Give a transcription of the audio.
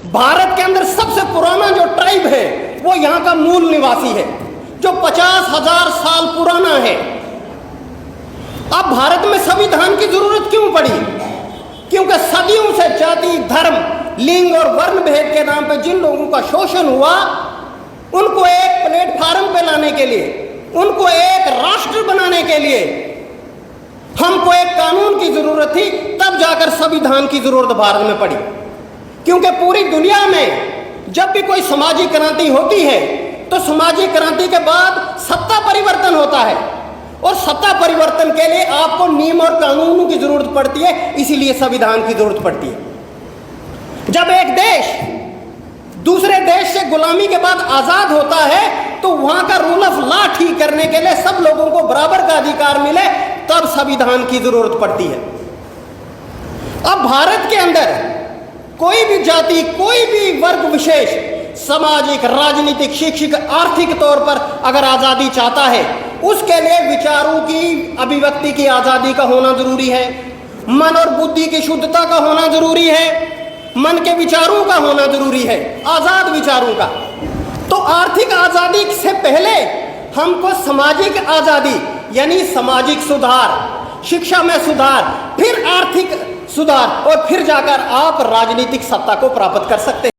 भारत के अंदर सबसे पुराना जो ट्राइब है वो यहाँ का मूल निवासी है, जो 50,000 साल पुराना है। अब भारत में संविधान की जरूरत क्यों पड़ी? क्योंकि सदियों से जाति, धर्म, लिंग और वर्ण भेद के नाम पर जिन लोगों का शोषण हुआ, उनको एक प्लेटफार्म पे लाने के लिए, उनको एक राष्ट्र बनाने के लिए हमको एक कानून की जरूरत थी। तब जाकर संविधान की जरूरत भारत में पड़ी। क्योंकि पूरी दुनिया में जब भी कोई सामाजिक क्रांति होती है तो सामाजिक क्रांति के बाद सत्ता परिवर्तन होता है, और सत्ता परिवर्तन के लिए आपको नियम और कानूनों की जरूरत पड़ती है, इसीलिए संविधान की जरूरत पड़ती है। जब एक देश दूसरे देश से गुलामी के बाद आजाद होता है तो वहां का रूल ऑफ लॉ ठीक करने के लिए, सब लोगों को बराबर का अधिकार मिले, तब संविधान की जरूरत पड़ती है। अब भारत के अंदर कोई भी जाति, कोई भी वर्ग विशेष सामाजिक, राजनीतिक, शैक्षिक, आर्थिक तौर पर अगर आजादी चाहता है, उसके लिए विचारों की अभिव्यक्ति की आजादी का होना जरूरी है, मन और बुद्धि की शुद्धता का होना जरूरी है, मन के विचारों का होना जरूरी है, आजाद विचारों का। तो आर्थिक आजादी से पहले हमको सामाजिक आजादी यानी सामाजिक सुधार, शिक्षा में सुधार, फिर आर्थिक सुधार, और फिर जाकर आप राजनीतिक सत्ता को प्राप्त कर सकते हैं।